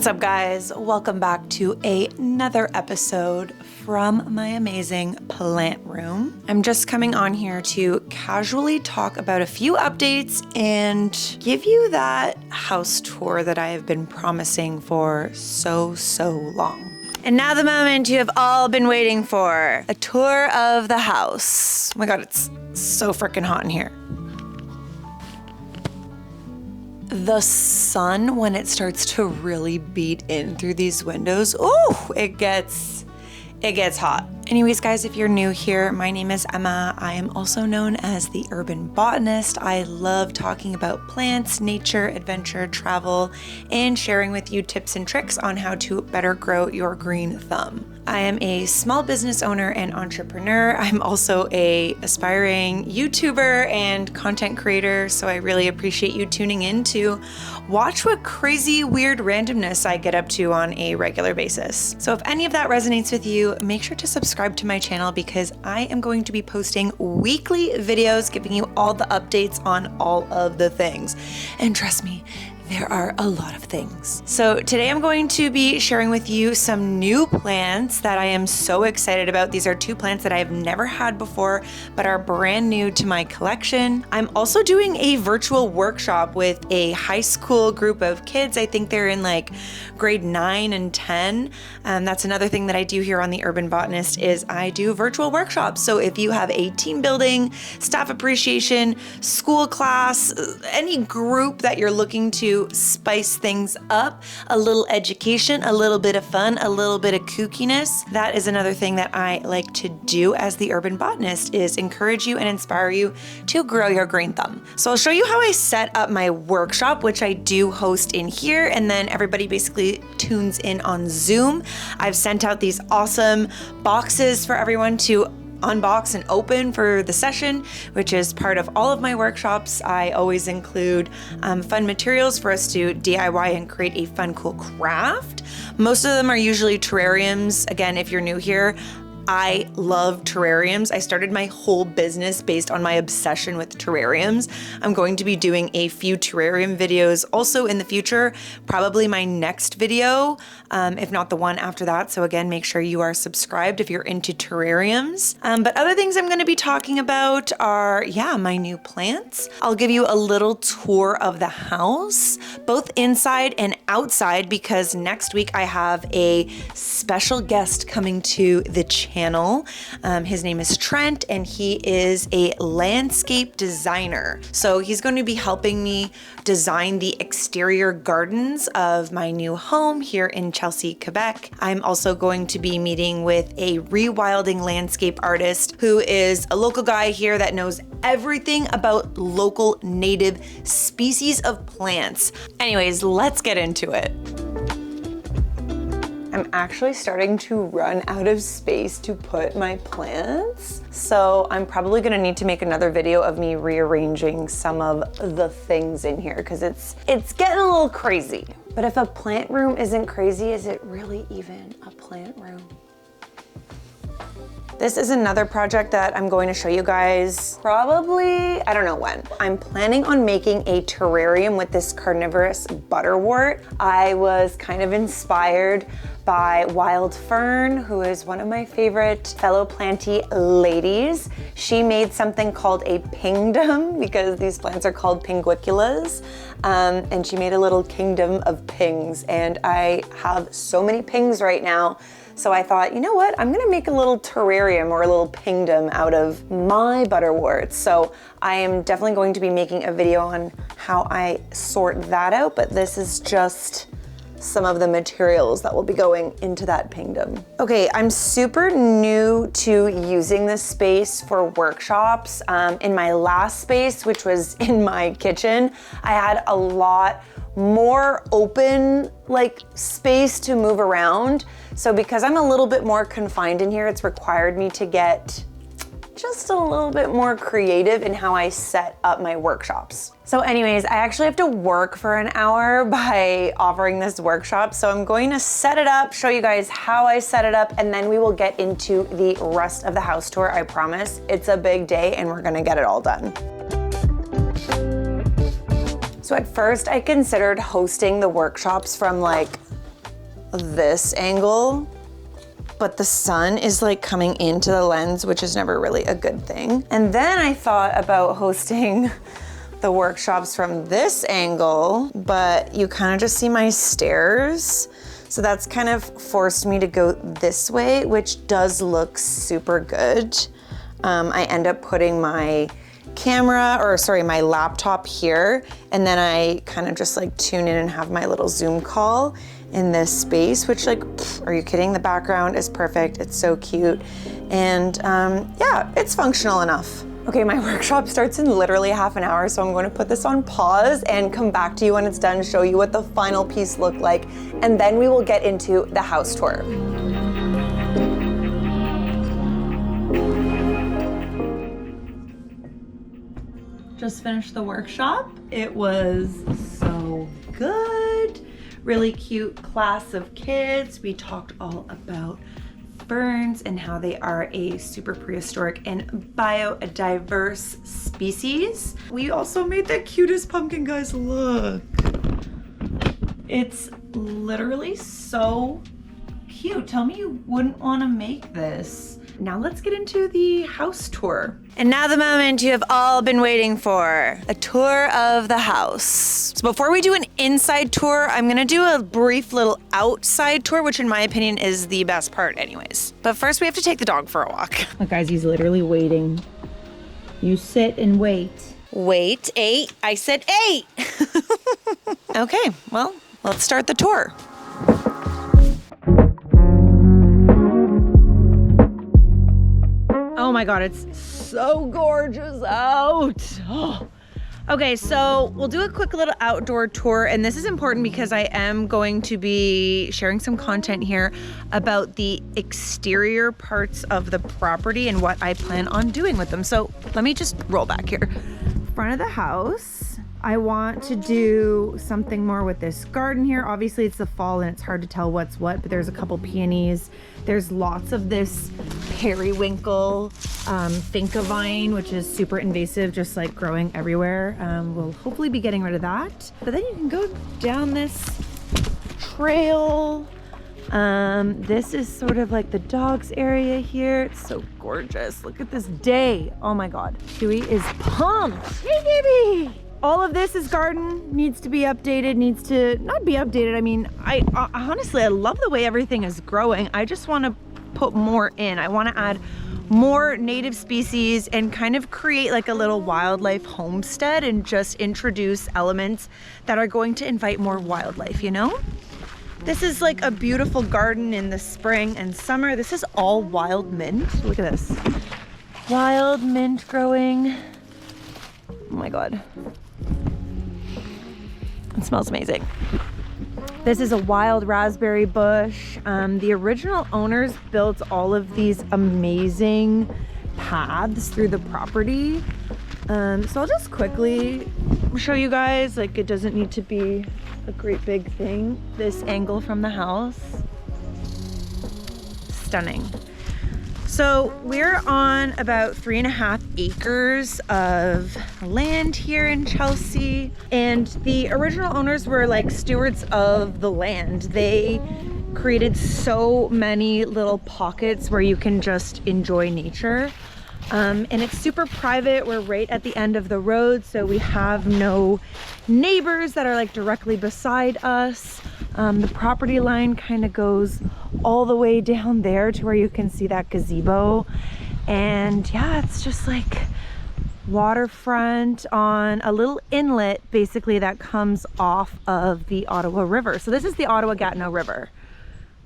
What's up, guys? Welcome back to another episode from my amazing plant room. I'm just coming on here to casually talk about a few updates and give you that house tour that I have been promising for so long. And now the moment you have all been waiting for, a tour of the house. Oh my God, it's so freaking hot in here. The sun, when it starts to really beat in through these windows, it gets hot. Anyways, guys, if you're new here, my name is Emma. I am also known as the Urban Botanist. I love talking about plants, nature, adventure, travel, and sharing with you tips and tricks on how to better grow your green thumb. I am a small business owner and entrepreneur. I'm also a aspiring YouTuber and content creator, so I really appreciate you tuning in to watch what crazy, weird randomness I get up to on a regular basis. So if any of that resonates with you, make sure to subscribe to my channel because I am going to be posting weekly videos giving you all the updates on all of the things. And trust me, there are a lot of things. So today I'm going to be sharing with you some new plants that I am so excited about. These are two plants that I've never had before, but are brand new to my collection. I'm also doing a virtual workshop with a high school group of kids. I think they're in like grade 9 and 10. That's another thing that I do here on the Urban Botanist is I do virtual workshops. So if you have a team building, staff appreciation, school class, any group that you're looking to spice things up, a little education, a little bit of fun, a little bit of kookiness. That is another thing that I like to do as the Urban Botanist is encourage you and inspire you to grow your green thumb. So I'll show you how I set up my workshop, which I do host in here, and then everybody basically tunes in on Zoom. I've sent out these awesome boxes for everyone to unbox and open for the session, which is part of all of my workshops. I always include fun materials for us to DIY and create a fun, cool craft. Most of them are usually terrariums. Again, if you're new here, I love terrariums. I started my whole business based on my obsession with terrariums. I'm going to be doing a few terrarium videos also in the future, probably my next video, if not the one after that. So again, make sure you are subscribed if you're into terrariums. But other things I'm going to be talking about are, my new plants. I'll give you a little tour of the house, both inside and outside, because next week I have a special guest coming to the channel. His name is Trent, and he is a landscape designer. So he's going to be helping me design the exterior gardens of my new home here in Chelsea, Quebec. I'm also going to be meeting with a rewilding landscape artist who is a local guy here that knows everything about local native species of plants. Anyways, let's get into it. I'm actually starting to run out of space to put my plants. So I'm probably gonna need to make another video of me rearranging some of the things in here because it's getting a little crazy. But if a plant room isn't crazy, is it really even a plant room? This is another project that I'm going to show you guys probably, I don't know when. I'm planning on making a terrarium with this carnivorous butterwort. I was kind of inspired by Wild Fern, who is one of my favorite fellow planty ladies. She made something called a pingdom because these plants are called pinguiculas. And she made a little kingdom of pings. And I have so many pings right now. So I thought, you know what? I'm gonna make a little terrarium or a little pingdom out of my butterworts. So I am definitely going to be making a video on how I sort that out, but this is just some of the materials that will be going into that pingdom. Okay, I'm super new to using this space for workshops. In my last space, which was in my kitchen, I had a lot more open space to move around. So because I'm a little bit more confined in here, it's required me to get just a little bit more creative in how I set up my workshops. So anyways, I actually have to work for an hour by offering this workshop. So I'm going to set it up, show you guys how I set it up, and then we will get into the rest of the house tour. I promise it's a big day and we're gonna get it all done. So at first I considered hosting the workshops from this angle, but the sun is like coming into the lens, which is never really a good thing. And then I thought about hosting the workshops from this angle, but you kind of just see my stairs. So that's kind of forced me to go this way, which does look super good. I end up putting my my laptop here, and then I kind of just like tune in and have my little Zoom call in this space, which like, are you kidding? The background is perfect. It's so cute. And yeah, it's functional enough. Okay, my workshop starts in literally half an hour, so I'm going to put this on pause and come back to you when it's done, show you what the final piece looked like, and then we will get into the house tour. Just finished the workshop. It was so good. Really cute class of kids. We talked all about ferns and how they are a super prehistoric and biodiverse species. We also made the cutest pumpkin, guys. Look. It's literally so cute. Tell me you wouldn't want to make this. Now let's get into the house tour. And now the moment you have all been waiting for, a tour of the house. So before we do an inside tour, I'm gonna do a brief little outside tour, which in my opinion is the best part anyways. But first we have to take the dog for a walk. Look guys, he's literally waiting. You sit and wait. Wait, 8, I said 8. Okay, well, let's start the tour. Oh my God, it's so gorgeous out. Oh. Okay, so we'll do a quick little outdoor tour, and this is important because I am going to be sharing some content here about the exterior parts of the property and what I plan on doing with them. So let me just roll back here. Front of the house, I want to do something more with this garden here. Obviously it's the fall and it's hard to tell what's what, but there's a couple peonies. There's lots of this periwinkle finca vine, which is super invasive, just like growing everywhere. We'll hopefully be getting rid of that. But then you can go down this trail. This is sort of like the dogs area here. It's so gorgeous. Look at this day. Oh my God. Huey is pumped. Hey, baby. All of this is garden, needs to be updated, needs to not be updated. I mean, I honestly, I love the way everything is growing. I just want to put more in. I want to add more native species and kind of create like a little wildlife homestead and just introduce elements that are going to invite more wildlife, you know? This is like a beautiful garden in the spring and summer. This is all wild mint. Look at this. Wild mint growing. Oh my God. It smells amazing. This is a wild raspberry bush. The original owners built all of these amazing paths through the property. So I'll just quickly show you guys, like it doesn't need to be a great big thing. This angle from the house, stunning. So we're on about 3.5 acres of land here in Chelsea, and the original owners were like stewards of the land. They created so many little pockets where you can just enjoy nature. And it's super private. We're right at the end of the road, so we have no neighbors that are like directly beside us. The property line kind of goes all the way down there to where you can see that gazebo. And yeah, it's just like waterfront on a little inlet basically that comes off of the Ottawa River. So this is the Ottawa-Gatineau River.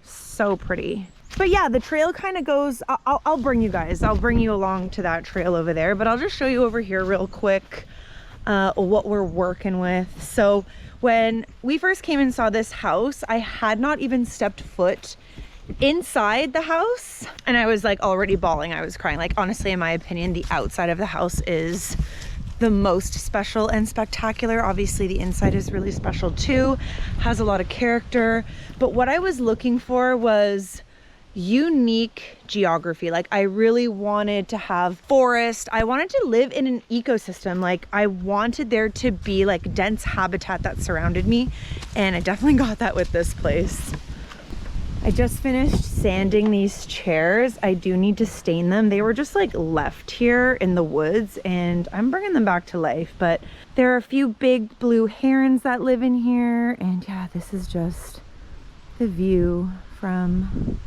So pretty. But yeah, the trail kind of goes, I'll bring you guys, I'll bring you along to that trail over there, but I'll just show you over here real quick what we're working with. So when we first came and saw this house, I had not even stepped foot inside the house, and I was like already bawling. I was crying. Like honestly, in my opinion, the outside of the house is the most special and spectacular. Obviously the inside is really special too, has a lot of character, but what I was looking for was unique geography. Like I really wanted to have forest. I wanted to live in an ecosystem. Like I wanted there to be like dense habitat that surrounded me, and I definitely got that with this place. I just finished sanding these chairs. I do need to stain them. They were just like left here in the woods and I'm bringing them back to life. But there are a few big blue herons that live in here. And yeah, this is just the view from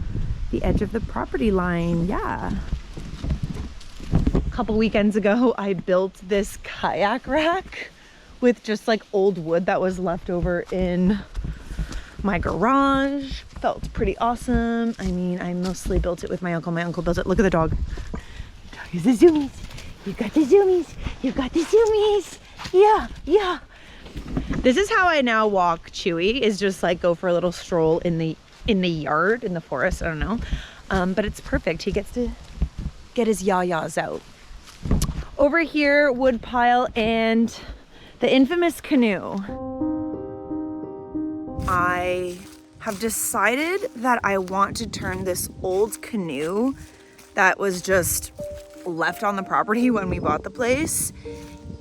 the edge of the property line. Yeah. A couple weekends ago, I built this kayak rack with just like old wood that was left over in my garage. Felt pretty awesome. I mean, I mostly built it with my uncle. My uncle built it. Look at the dog. The dog is the zoomies. You got the zoomies. You got the zoomies. Yeah, yeah. This is how I now walk Chewy, is just like go for a little stroll in the yard, in the forest. I don't know. But it's perfect. He gets to get his yayas out. Over here, wood pile and the infamous canoe. I have decided that I want to turn this old canoe that was just left on the property when we bought the place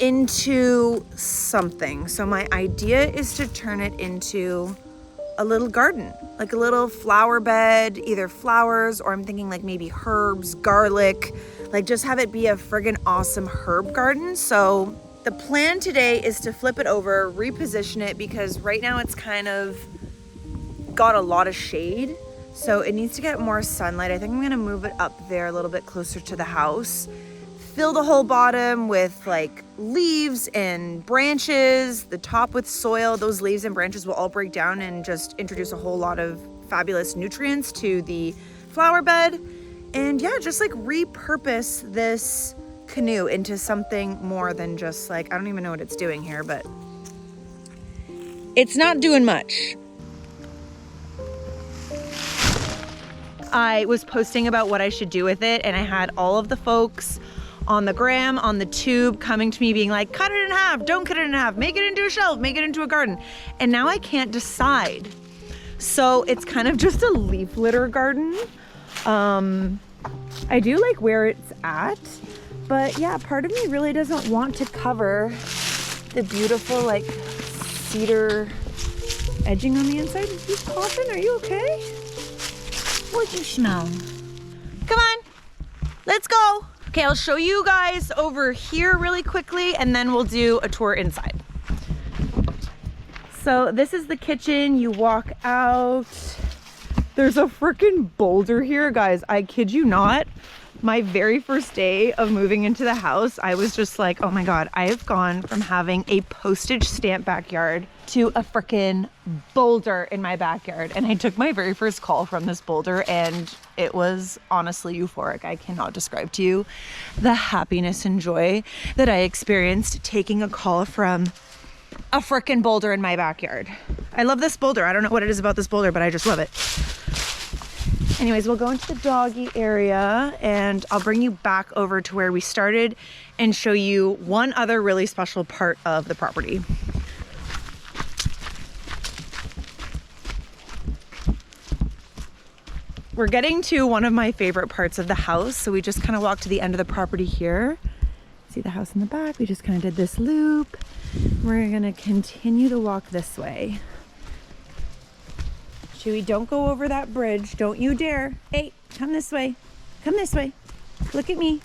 into something. So my idea is to turn it into a little garden, like a little flower bed, either flowers or I'm thinking like maybe herbs, garlic, like just have it be a friggin' awesome herb garden. So the plan today is to flip it over, reposition it, because right now it's kind of got a lot of shade, so it needs to get more sunlight. I think I'm gonna move it up there a little bit closer to the house, fill the whole bottom with like leaves and branches, the top with soil. Those leaves and branches will all break down and just introduce a whole lot of fabulous nutrients to the flower bed. And yeah, just like repurpose this canoe into something more than just like, I don't even know what it's doing here, but it's not doing much. I was posting about what I should do with it, and I had all of the folks on the gram, on the tube, coming to me being like, cut it in half, don't cut it in half, make it into a shelf, make it into a garden. And now I can't decide. So it's kind of just a leaf litter garden. I do like where it's at, but yeah, part of me really doesn't want to cover the beautiful like cedar edging on the inside. Are you coughing? Are you okay? What'd you smell? Come on, let's go. Okay, I'll show you guys over here really quickly and then we'll do a tour inside. So this is the kitchen. You walk out. There's a freaking boulder here, guys. I kid you not. My very first day of moving into the house, I was just like, oh my God, I have gone from having a postage stamp backyard to a freaking boulder in my backyard. And I took my very first call from this boulder and it was honestly euphoric. I cannot describe to you the happiness and joy that I experienced taking a call from a freaking boulder in my backyard. I love this boulder. I don't know what it is about this boulder, but I just love it. Anyways, we'll go into the doggy area and I'll bring you back over to where we started and show you one other really special part of the property. We're getting to one of my favorite parts of the house. So we just kind of walked to the end of the property here. See the house in the back? We just kind of did this loop. We're gonna continue to walk this way. Chewy, don't go over that bridge. Don't you dare. Hey, come this way. Come this way. Look at me.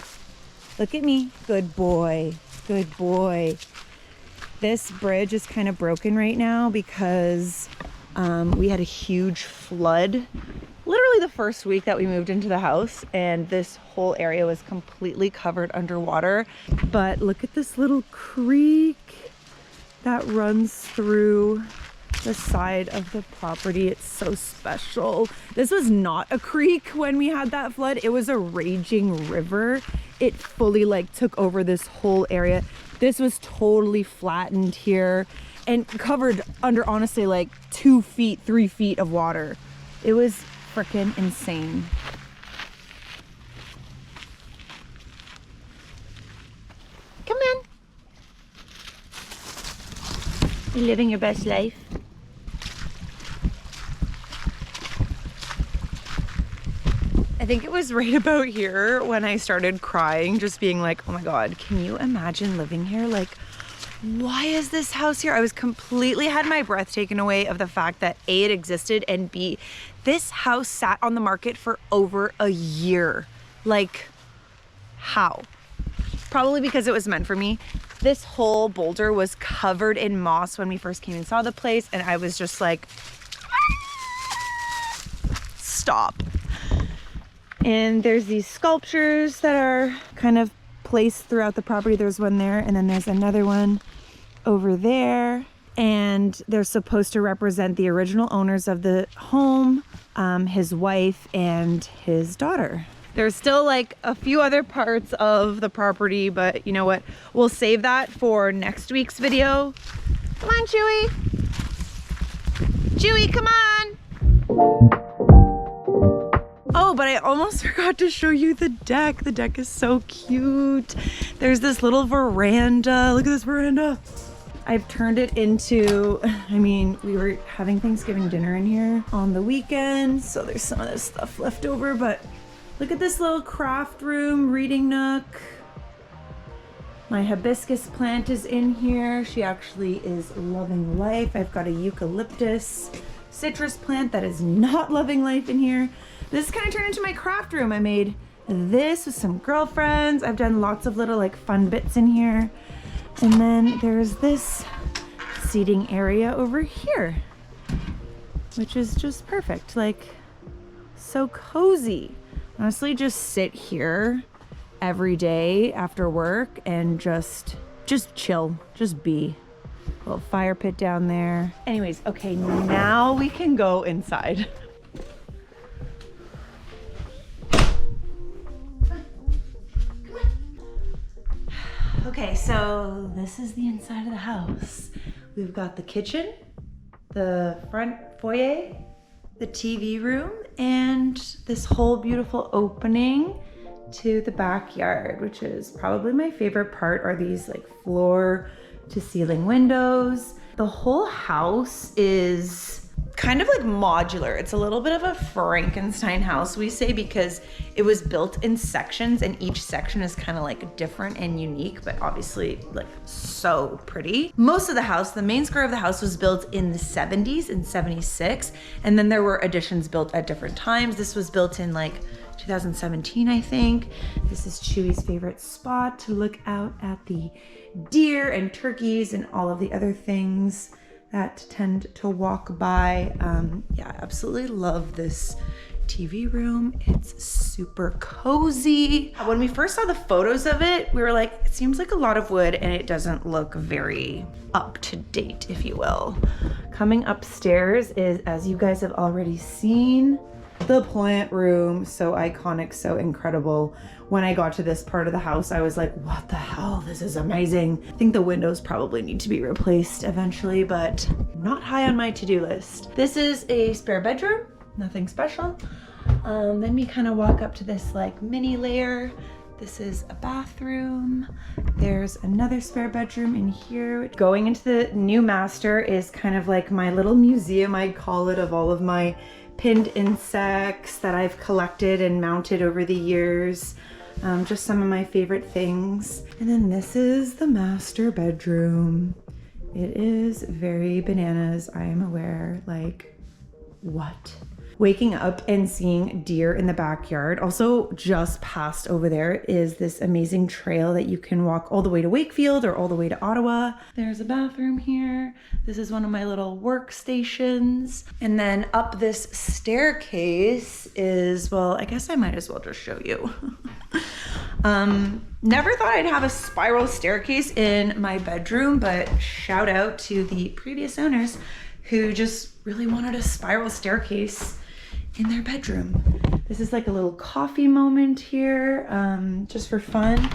Look at me. Good boy. Good boy. This bridge is kind of broken right now because we had a huge flood literally the first week that we moved into the house, and this whole area was completely covered underwater. But look at this little creek that runs through the side of the property. It's so special. This was not a creek when we had that flood. It was a raging river. It fully like took over this whole area. This was totally flattened here and covered under honestly like 2 feet, 3 feet of water. It was freaking insane. Come on. You living your best life? I think it was right about here when I started crying, just being like, oh my God, can you imagine living here? Like, why is this house here? I was completely had my breath taken away of the fact that A, it existed, and B, this house sat on the market for over a year. Like, how? Probably because it was meant for me. This whole boulder was covered in moss when we first came and saw the place, and I was just like, stop. And there's these sculptures that are kind of placed throughout the property. There's one there, and then there's another one over there. And they're supposed to represent the original owners of the home, his wife and his daughter. There's still like a few other parts of the property, but you know what? We'll save that for next week's video. Come on, Chewy. Chewy, come on. Oh, but I almost forgot to show you the deck. The deck is so cute. There's this little veranda. Look at this veranda. I've turned it into, I mean, we were having Thanksgiving dinner in here on the weekend, so there's some of this stuff left over, but look at this little craft room, reading nook. My hibiscus plant is in here. She actually is loving life. I've got a eucalyptus citrus plant that is not loving life in here. This kind of turned into my craft room. I made this with some girlfriends. I've done lots of little like fun bits in here. And then there's this seating area over here, which is just perfect. Like, so cozy. Honestly, just sit here every day after work and just chill, just be. Little fire pit down there. Anyways, okay, now we can go inside. Okay, so this is the inside of the house. We've got the kitchen, the front foyer, the TV room, and this whole beautiful opening to the backyard, which is probably my favorite part, are these like floor to ceiling windows. The whole house is kind of like modular. It's a little bit of a Frankenstein house, we say, because it was built in sections and each section is kind of like different and unique, but obviously like so pretty. Most of the house, the main square of the house, was built in the 70s and 76, and then there were additions built at different times. This was built in like 2017, I think. This is Chewy's favorite spot to look out at the deer and turkeys and all of the other things that tend to walk by. Yeah, I absolutely love this TV room. It's super cozy. When we first saw the photos of it, we were like, it seems like a lot of wood and it doesn't look very up to date, if you will. Coming upstairs is, as you guys have already seen, the plant room. So iconic, so incredible. When I got to this part of the house, I was like, what the hell? This is amazing. I think the windows probably need to be replaced eventually, but not high on my to-do list. This is a spare bedroom, nothing special. Then we kind of walk up to this like mini layer. This is a bathroom. There's another spare bedroom in here. Going into the new master is kind of like my little museum, I'd call it, of all of my pinned insects that I've collected and mounted over the years. Just some of my favorite things. And then this is the master bedroom. It is very bananas, I am aware. Like, what? Waking up and seeing deer in the backyard. Also, just past over there is this amazing trail that you can walk all the way to Wakefield or all the way to Ottawa. There's a bathroom here. This is one of my little workstations. And then up this staircase is, well, I guess I might as well just show you. Never thought I'd have a spiral staircase in my bedroom, but shout out to the previous owners who just really wanted a spiral staircase in their bedroom. This is like a little coffee moment here, just for fun.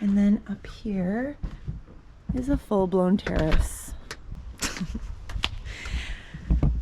And then up here is a full-blown terrace.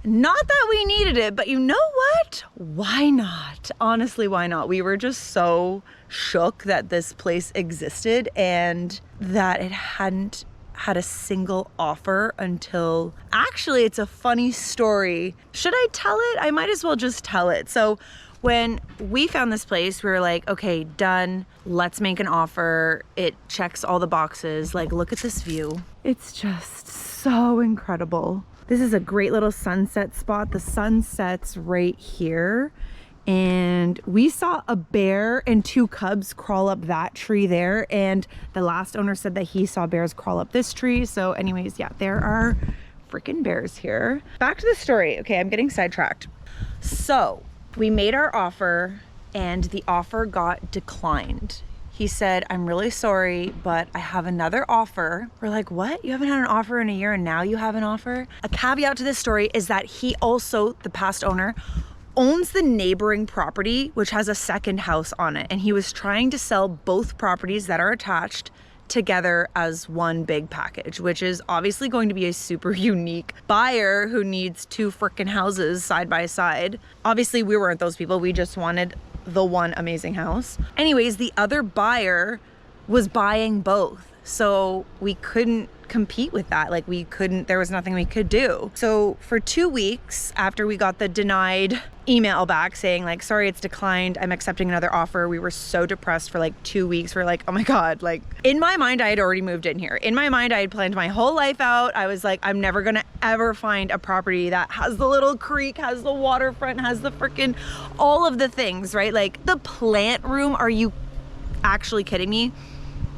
Not that we needed it, but you know what? Why not? Honestly, why not? We were just so shook that this place existed and that it hadn't had a single offer until, actually, it's a funny story. Should I tell it? I might as well just tell it. So When we found this place, we were like, okay, done. Let's make an offer. It checks all the boxes. Like, look at this view. It's just so incredible. This is a great little sunset spot. The sun sets right here. And we saw a bear and 2 cubs crawl up that tree there. And the last owner said that he saw bears crawl up this tree. So anyways, yeah, there are freaking bears here. Back to the story. Okay, I'm getting sidetracked. So we made our offer and the offer got declined. He said, I'm really sorry, but I have another offer. We're like, what? You haven't had an offer in a year and now you have an offer? A caveat to this story is that he also, the past owner, owns the neighboring property, which has a second house on it. And he was trying to sell both properties that are attached together as one big package, which is obviously going to be a super unique buyer who needs 2 freaking houses side by side. Obviously, we weren't those people. We just wanted the one amazing house. Anyways, the other buyer was buying both. So we couldn't compete with that. Like there was nothing we could do. So for 2 weeks after we got the denied email back saying like, sorry, it's declined, I'm accepting another offer, we were so depressed for like 2 weeks. We're like, oh my God, like in my mind, I had already moved in here. In my mind, I had planned my whole life out. I was like, I'm never gonna ever find a property that has the little creek, has the waterfront, has the freaking, all of the things, right? Like the plant room, are you actually kidding me?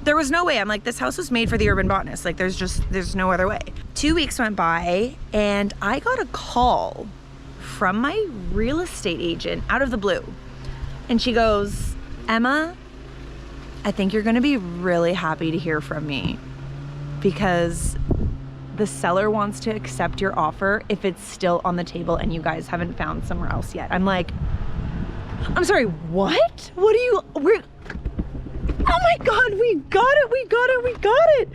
There was no way. I'm like, this house was made for the urban botanist. Like there's no other way. 2 weeks went by and I got a call from my real estate agent out of the blue. And she goes, Emma, I think you're gonna be really happy to hear from me because the seller wants to accept your offer if it's still on the table and you guys haven't found somewhere else yet. I'm like, I'm sorry, what? Oh my God, we got it.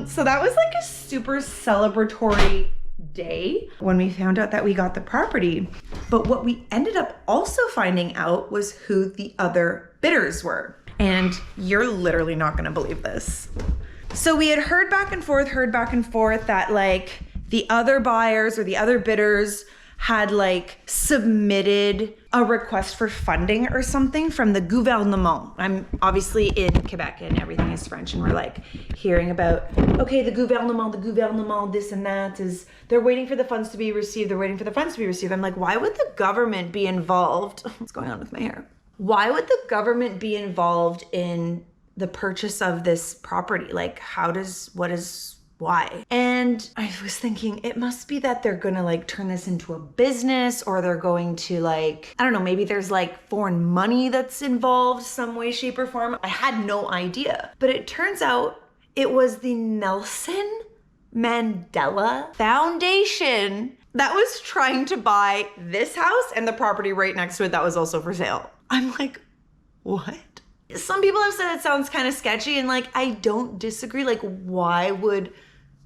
So that was like a super celebratory day when we found out that we got the property. But what we ended up also finding out was who the other bidders were. And you're literally not gonna believe this. So we had heard back and forth that like the other buyers or the other bidders had like submitted a request for funding or something from the gouvernement. I'm obviously in Quebec and everything is French and we're like hearing about, okay, the gouvernement, this and that is, they're waiting for the funds to be received. I'm like, why would the government be involved? What's going on with my hair? Why would the government be involved in the purchase of this property? Like why? And I was thinking it must be that they're gonna like turn this into a business or they're going to like, I don't know, maybe there's like foreign money that's involved some way, shape or form. I had no idea. But it turns out it was the Nelson Mandela Foundation that was trying to buy this house and the property right next to it that was also for sale. I'm like, what? Some people have said it sounds kind of sketchy and like, I don't disagree. Like, why would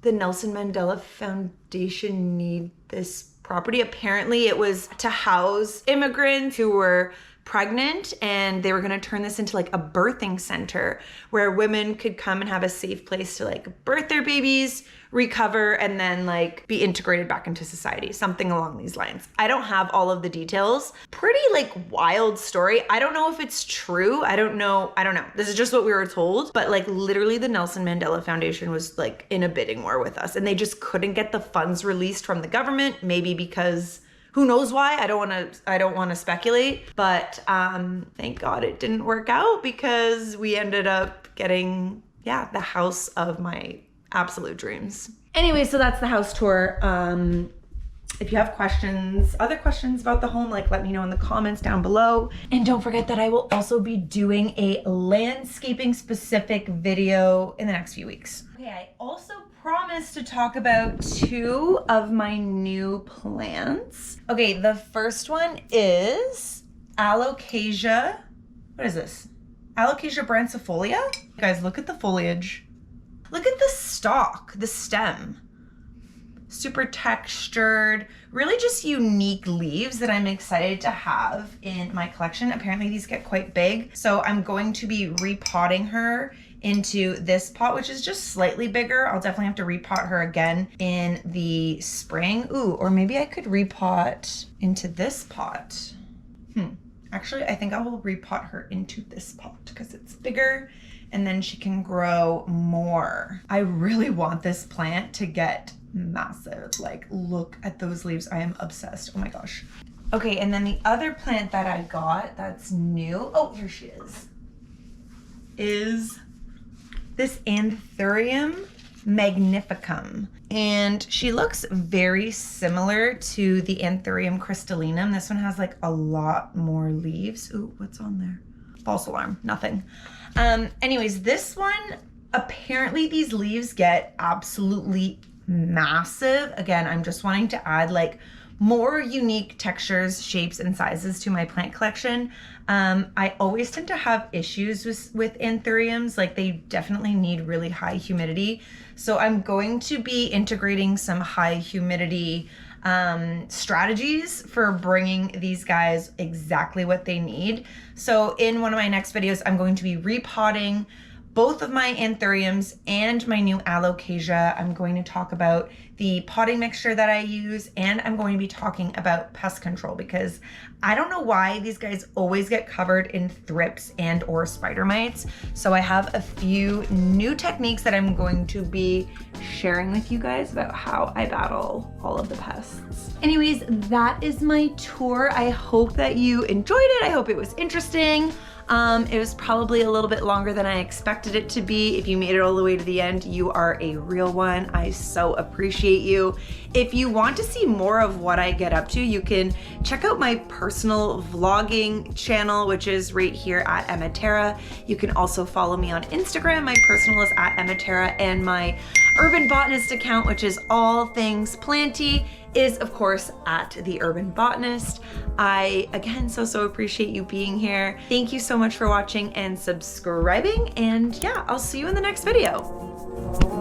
the Nelson Mandela Foundation need this property? Apparently it was to house immigrants who were pregnant and they were going to turn this into like a birthing center where women could come and have a safe place to like birth their babies, recover, and then like be integrated back into society, something along these lines. I don't have all of the details. Pretty like wild story. I don't know if it's true. I don't know. This is just what we were told, but like literally the Nelson Mandela Foundation was like in a bidding war with us and they just couldn't get the funds released from the government, maybe because who knows why? I don't want to speculate, but thank God it didn't work out because we ended up getting, the house of my absolute dreams. Anyway, so that's the house tour. If you have other questions about the home, like let me know in the comments down below. And don't forget that I will also be doing a landscaping specific video in the next few weeks. Okay, I also promised to talk about 2 of my new plants. Okay, the first one is Alocasia. What is this? Alocasia brancifolia? Guys, look at the foliage. Look at the stalk, the stem. Super textured, really just unique leaves that I'm excited to have in my collection. Apparently these get quite big. So I'm going to be repotting her into this pot, which is just slightly bigger. I'll definitely have to repot her again in the spring. Ooh, or maybe I could repot into this pot. Actually, I think I will repot her into this pot because it's bigger and then she can grow more. I really want this plant to get massive. Like, look at those leaves. I am obsessed. Oh my gosh. Okay, and then the other plant that I got that's new, oh, here she is this Anthurium magnificum. And she looks very similar to the Anthurium crystallinum. This one has like a lot more leaves. Ooh, what's on there? False alarm, nothing. Anyways, this one, apparently these leaves get absolutely massive. Again, I'm just wanting to add like more unique textures, shapes, and sizes to my plant collection. I always tend to have issues with anthuriums. Like, they definitely need really high humidity. So I'm going to be integrating some high humidity strategies for bringing these guys exactly what they need. So in one of my next videos, I'm going to be repotting both of my anthuriums and my new alocasia. I'm going to talk about the potting mixture that I use, and I'm going to be talking about pest control because I don't know why these guys always get covered in thrips and or spider mites. So I have a few new techniques that I'm going to be sharing with you guys about how I battle all of the pests. Anyways, that is my tour. I hope that you enjoyed it. I hope it was interesting. It was probably a little bit longer than I expected it to be. If you made it all the way to the end, you are a real one. I so appreciate you. If you want to see more of what I get up to, you can check out my personal vlogging channel, which is right here at Emma Terra. You can also follow me on Instagram. My personal is at Emma Terra, and my Urban Botanist account, which is all things planty, is of course at the Urban Botanist. I, again, so appreciate you being here. Thank you so much for watching and subscribing, and yeah, I'll see you in the next video.